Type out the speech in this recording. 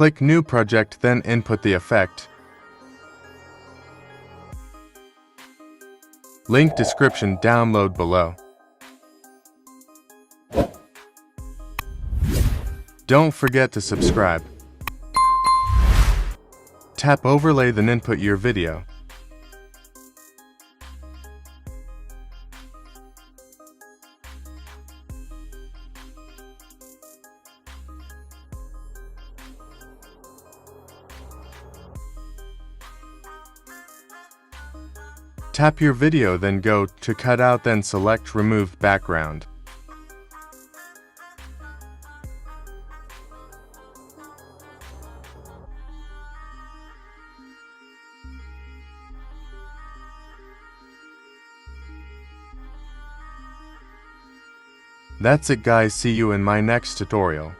Click New Project, then input the effect. Link description, download below. Don't forget to subscribe. Tap Overlay, then input your video. Tap your video, then go to Cutout, then select Remove Background. That's it guys, see you in my next tutorial.